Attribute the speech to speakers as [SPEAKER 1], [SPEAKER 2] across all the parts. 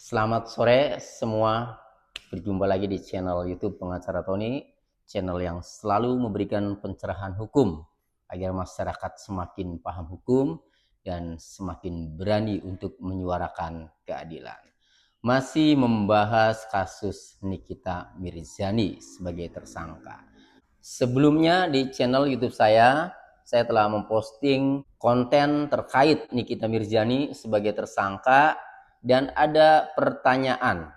[SPEAKER 1] Selamat sore semua, berjumpa lagi di channel YouTube Pengacara Tony, channel yang selalu memberikan pencerahan hukum agar masyarakat semakin paham hukum dan semakin berani untuk menyuarakan keadilan. Masih membahas kasus Nikita Mirzani sebagai tersangka. Sebelumnya di channel YouTube saya telah memposting konten terkait Nikita Mirzani sebagai tersangka dan ada pertanyaan.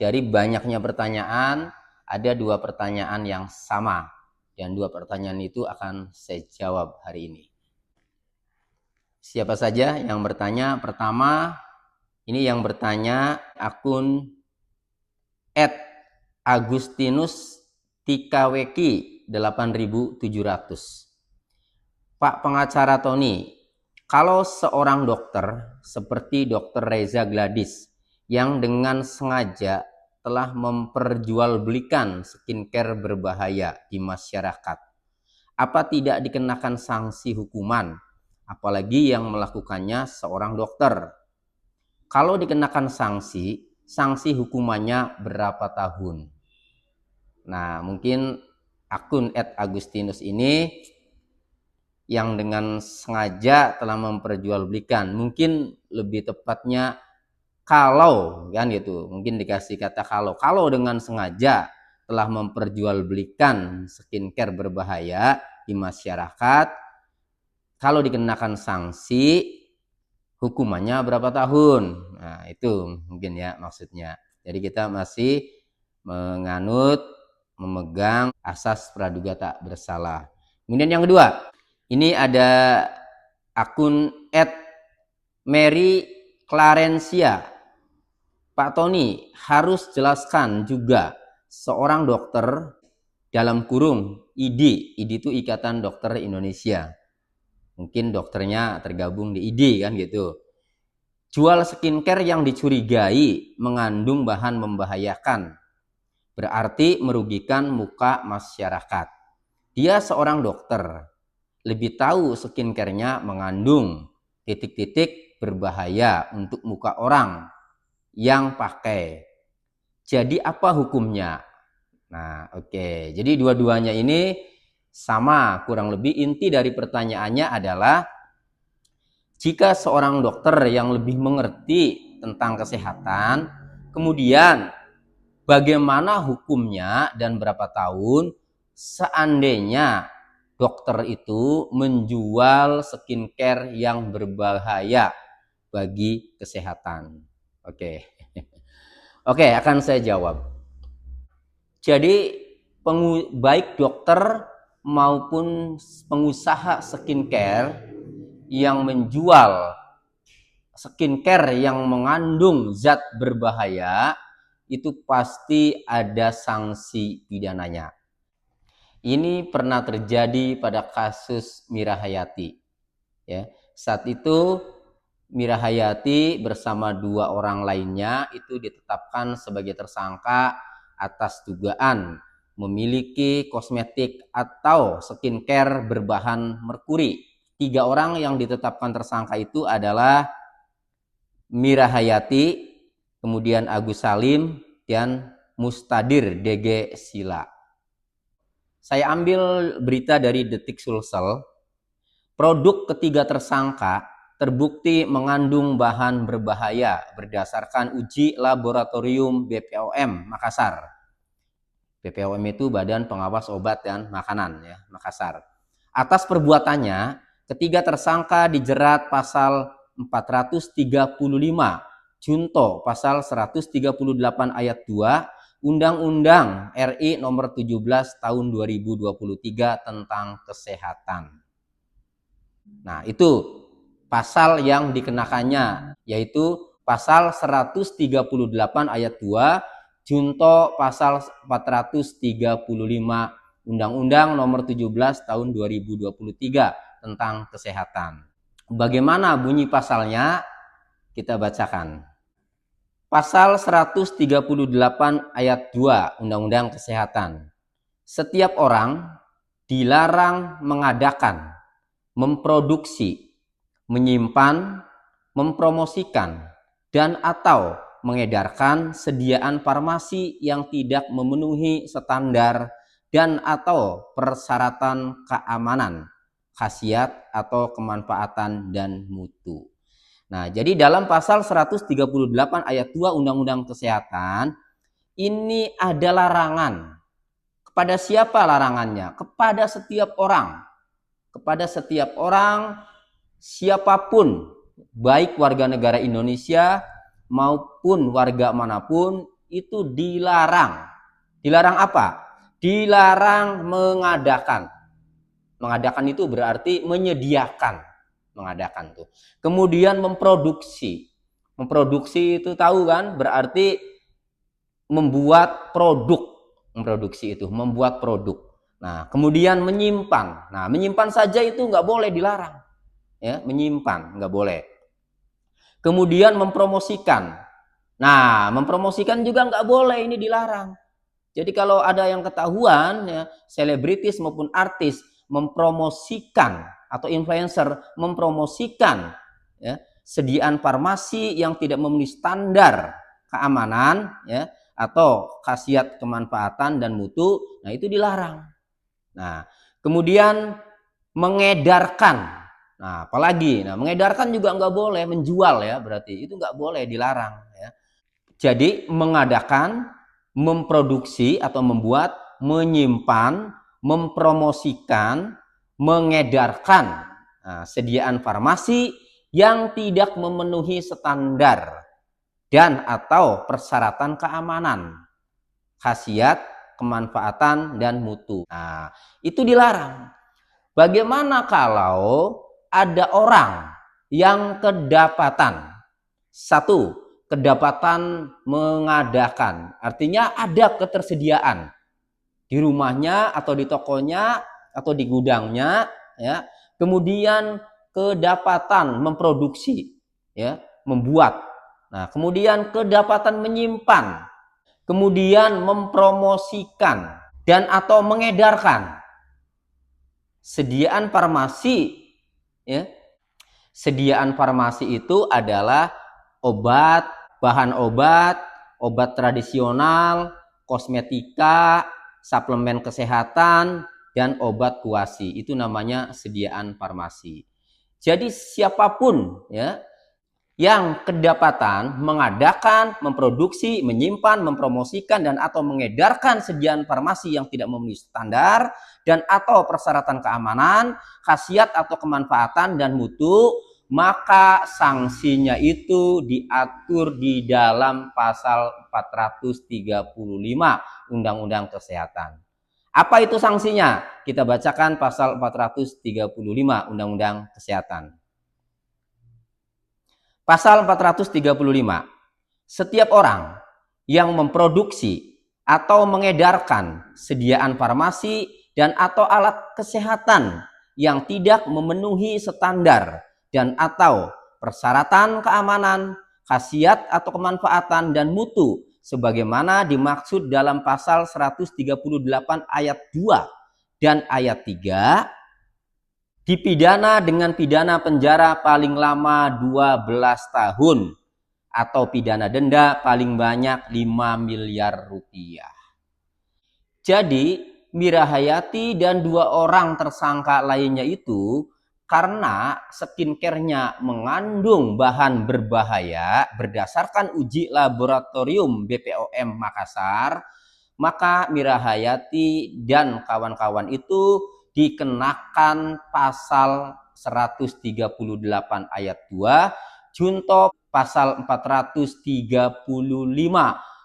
[SPEAKER 1] Dari banyaknya pertanyaan, ada dua pertanyaan yang sama dan dua pertanyaan itu akan saya jawab hari ini. Siapa saja yang bertanya? Pertama, ini yang bertanya akun @agustinus_tikweki 8700. Pak Pengacara Tony, kalau seorang dokter seperti Dr. Reza Gladys yang dengan sengaja telah memperjualbelikan skincare berbahaya di masyarakat, apa tidak dikenakan sanksi hukuman? Apalagi yang melakukannya seorang dokter. Kalau dikenakan sanksi hukumannya berapa tahun? Nah, mungkin akun @agustinus ini yang dengan sengaja telah memperjualbelikan, mungkin lebih tepatnya kalau kan gitu, mungkin dikasih kata kalau dengan sengaja telah memperjualbelikan skincare berbahaya di masyarakat, kalau dikenakan sanksi hukumannya berapa tahun. Nah, itu mungkin ya maksudnya. Jadi kita masih memegang asas praduga tak bersalah. Kemudian yang kedua, ini ada akun @Mary Clarencia. Pak Tony, harus jelaskan juga seorang dokter dalam kurung ID itu Ikatan Dokter Indonesia. Mungkin dokternya tergabung di ID kan gitu. Jual skincare yang dicurigai mengandung bahan membahayakan, berarti merugikan muka masyarakat. Dia seorang dokter, lebih tahu skincare-nya mengandung titik-titik berbahaya untuk muka orang yang pakai. Jadi apa hukumnya? Nah, oke. Jadi dua-duanya ini sama, kurang lebih inti dari pertanyaannya adalah jika seorang dokter yang lebih mengerti tentang kesehatan, kemudian bagaimana hukumnya dan berapa tahun seandainya dokter itu menjual skincare yang berbahaya bagi kesehatan. Oke. Oke, akan saya jawab. Jadi baik dokter maupun pengusaha skincare yang menjual skincare yang mengandung zat berbahaya itu pasti ada sanksi pidananya. Ini pernah terjadi pada kasus Mira Hayati. Ya, saat itu Mira Hayati bersama dua orang lainnya itu ditetapkan sebagai tersangka atas dugaan memiliki kosmetik atau skincare berbahan merkuri. Tiga orang yang ditetapkan tersangka itu adalah Mira Hayati, kemudian Agus Salim, dan Mustadir DG Sila. Saya ambil berita dari Detik Sulsel. Produk ketiga tersangka terbukti mengandung bahan berbahaya berdasarkan uji laboratorium BPOM Makassar. BPOM itu Badan Pengawas Obat dan Makanan ya, Makassar. Atas perbuatannya, ketiga tersangka dijerat pasal 435 Junto pasal 138 ayat 2 Undang-Undang RI nomor 17 tahun 2023 tentang kesehatan. Nah, itu pasal yang dikenakannya, yaitu pasal 138 ayat 2 Junto pasal 435 Undang-Undang nomor 17 tahun 2023 tentang kesehatan. Bagaimana bunyi pasalnya? Kita bacakan. Pasal 138 ayat 2 Undang-Undang Kesehatan. Setiap orang dilarang mengadakan, memproduksi, menyimpan, mempromosikan, dan atau mengedarkan sediaan farmasi yang tidak memenuhi standar dan atau persyaratan keamanan, khasiat atau kemanfaatan dan mutu. Nah, jadi dalam pasal 138 ayat 2 Undang-Undang Kesehatan ini ada larangan. Kepada siapa larangannya? Kepada setiap orang. Kepada setiap orang, siapapun, baik warga negara Indonesia maupun warga manapun, itu dilarang. Dilarang apa? Dilarang mengadakan. Mengadakan itu berarti menyediakan. Mengadakan tuh. Kemudian memproduksi. Memproduksi itu tahu kan? Berarti membuat produk. Memproduksi itu, membuat produk. Nah, kemudian menyimpan. Nah, menyimpan saja itu nggak boleh, dilarang. Ya, menyimpan nggak boleh. Kemudian mempromosikan. Nah, mempromosikan juga nggak boleh, ini dilarang. Jadi kalau ada yang ketahuan, ya, selebritis maupun artis mempromosikan atau influencer mempromosikan ya, sediaan farmasi yang tidak memenuhi standar keamanan ya, atau khasiat kemanfaatan dan mutu, nah itu dilarang. Nah, kemudian mengedarkan. Nah, apalagi, nah mengedarkan juga nggak boleh, menjual ya, berarti itu nggak boleh, dilarang ya. Jadi mengadakan, memproduksi atau membuat, menyimpan, mempromosikan, mengedarkan sediaan farmasi yang tidak memenuhi standar dan atau persyaratan keamanan, khasiat, kemanfaatan, dan mutu. Nah, itu dilarang. Bagaimana kalau ada orang yang kedapatan? Satu, kedapatan mengadakan. Artinya ada ketersediaan di rumahnya atau di tokonya atau di gudangnya ya. Kemudian kedapatan memproduksi ya, membuat. Nah, kemudian kedapatan menyimpan, kemudian mempromosikan dan atau mengedarkan sediaan farmasi ya. Sediaan farmasi itu adalah obat, bahan obat, obat tradisional, kosmetika, suplemen kesehatan, dan obat kuasi. Itu namanya sediaan farmasi. Jadi siapapun ya yang kedapatan mengadakan, memproduksi, menyimpan, mempromosikan, dan atau mengedarkan sediaan farmasi yang tidak memenuhi standar dan atau persyaratan keamanan, khasiat atau kemanfaatan dan mutu, maka sanksinya itu diatur di dalam pasal 435 Undang-Undang Kesehatan. Apa itu sanksinya? Kita bacakan pasal 435 Undang-Undang Kesehatan. Pasal 435. Setiap orang yang memproduksi atau mengedarkan sediaan farmasi dan atau alat kesehatan yang tidak memenuhi standar dan atau persyaratan keamanan, khasiat atau kemanfaatan dan mutu sebagaimana dimaksud dalam pasal 138 ayat 2 dan ayat 3 dipidana dengan pidana penjara paling lama 12 tahun atau pidana denda paling banyak 5 miliar rupiah. Jadi Mira Hayati dan 2 orang tersangka lainnya itu karena skincare-nya mengandung bahan berbahaya berdasarkan uji laboratorium BPOM Makassar, maka Mira Hayati dan kawan-kawan itu dikenakan pasal 138 ayat 2 junto pasal 435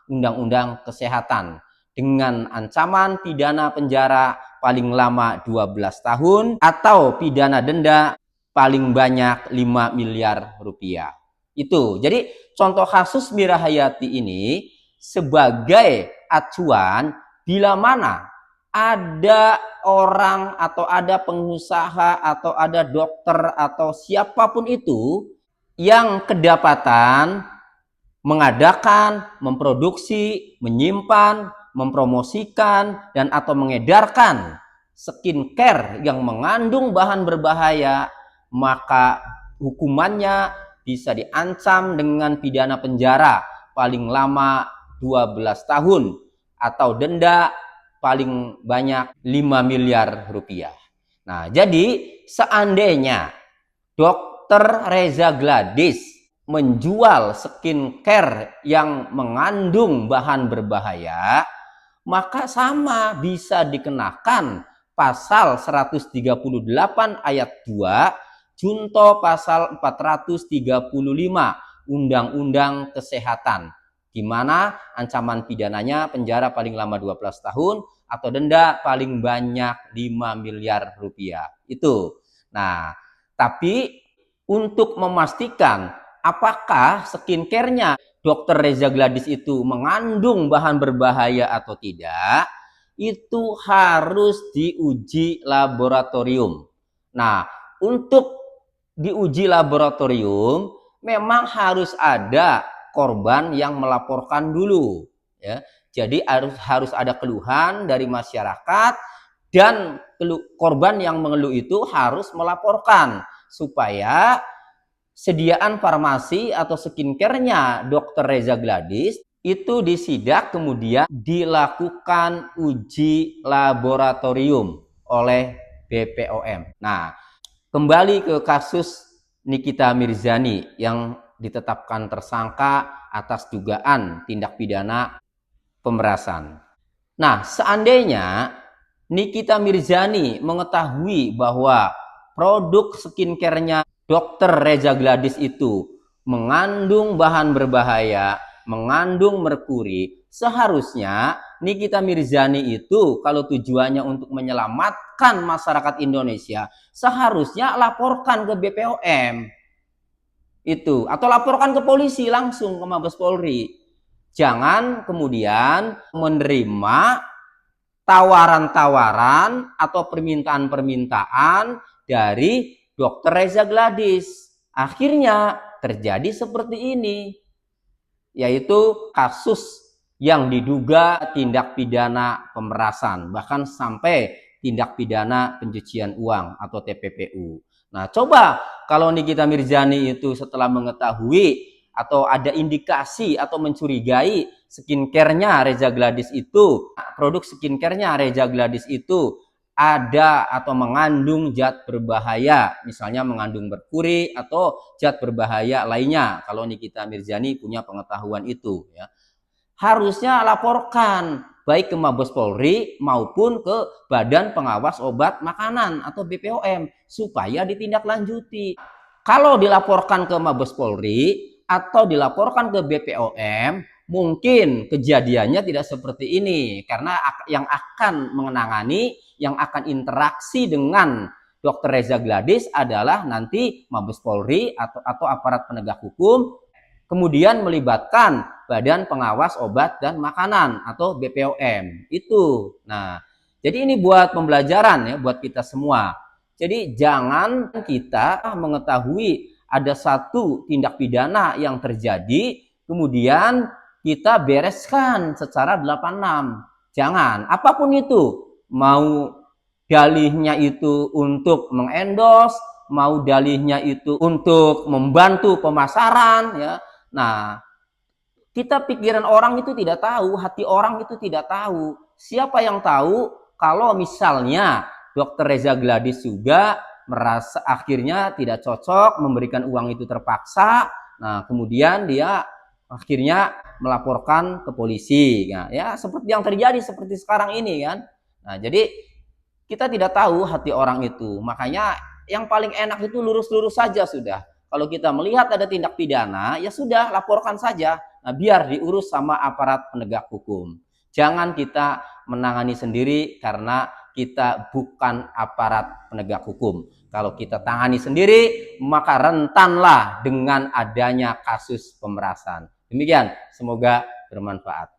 [SPEAKER 1] Undang-Undang Kesehatan dengan ancaman pidana penjara paling lama 12 tahun atau pidana denda paling banyak 5 miliar rupiah. Itu. Jadi contoh kasus Mira Hayati ini sebagai acuan bila mana ada orang atau ada pengusaha atau ada dokter atau siapapun itu yang kedapatan mengadakan, memproduksi, menyimpan, mempromosikan, dan atau mengedarkan skincare yang mengandung bahan berbahaya, maka hukumannya bisa diancam dengan pidana penjara paling lama 12 tahun atau denda paling banyak 5 miliar rupiah. Nah, jadi seandainya Dr. Reza Gladys menjual skincare yang mengandung bahan berbahaya, maka sama bisa dikenakan pasal 138 ayat 2 junto pasal 435 Undang-Undang Kesehatan, di mana ancaman pidananya penjara paling lama 12 tahun atau denda paling banyak 5 miliar rupiah. Itu. Nah, tapi untuk memastikan apakah skincare-nya Dr. Reza Gladys itu mengandung bahan berbahaya atau tidak, itu harus diuji laboratorium. Nah, untuk diuji laboratorium memang harus ada korban yang melaporkan dulu, ya. Jadi harus ada keluhan dari masyarakat dan korban yang mengeluh itu harus melaporkan supaya sediaan farmasi atau skincare-nya Dr. Reza Gladys itu disidak kemudian dilakukan uji laboratorium oleh BPOM. Nah, kembali ke kasus Nikita Mirzani yang ditetapkan tersangka atas dugaan tindak pidana pemerasan. Nah, seandainya Nikita Mirzani mengetahui bahwa produk skincare-nya Dr. Reza Gladys itu mengandung bahan berbahaya, mengandung merkuri, seharusnya Nikita Mirzani itu kalau tujuannya untuk menyelamatkan masyarakat Indonesia, seharusnya laporkan ke BPOM itu, atau laporkan ke polisi langsung ke Mabes Polri. Jangan kemudian menerima tawaran-tawaran atau permintaan-permintaan dari Dr. Reza Gladys. Akhirnya terjadi seperti ini, yaitu kasus yang diduga tindak pidana pemerasan, bahkan sampai tindak pidana pencucian uang atau TPPU. Nah, coba kalau Nikita Mirzani itu setelah mengetahui atau ada indikasi atau mencurigai skincare-nya Reza Gladys itu, produk skincare-nya Reza Gladys itu ada atau mengandung zat berbahaya, misalnya mengandung merkuri atau zat berbahaya lainnya, kalau Nikita Mirzani punya pengetahuan itu, ya, harusnya laporkan baik ke Mabes Polri maupun ke Badan Pengawas Obat Makanan atau BPOM supaya ditindaklanjuti. Kalau dilaporkan ke Mabes Polri atau dilaporkan ke BPOM, mungkin kejadiannya tidak seperti ini, karena yang akan menangani, yang akan interaksi dengan Dr. Reza Gladys adalah nanti Mabes Polri atau aparat penegak hukum, kemudian melibatkan Badan Pengawas Obat dan Makanan atau BPOM itu. Nah, jadi ini buat pembelajaran ya buat kita semua. Jadi jangan kita mengetahui ada satu tindak pidana yang terjadi kemudian kita bereskan secara 86. Jangan, apapun itu, mau dalihnya itu untuk mengendorse, mau dalihnya itu untuk membantu pemasaran, ya. Nah, kita pikiran orang itu tidak tahu, hati orang itu tidak tahu. Siapa yang tahu kalau misalnya Dr. Reza Gladys juga merasa akhirnya tidak cocok memberikan uang itu terpaksa, nah kemudian dia akhirnya melaporkan ke polisi, ya seperti yang terjadi seperti sekarang ini kan. Nah, jadi kita tidak tahu hati orang itu, makanya yang paling enak itu lurus-lurus saja sudah. Kalau kita melihat ada tindak pidana, ya sudah laporkan saja. Nah, biar diurus sama aparat penegak hukum. Jangan kita menangani sendiri karena kita bukan aparat penegak hukum. Kalau kita tangani sendiri, maka rentanlah dengan adanya kasus pemerasan. Demikian, semoga bermanfaat.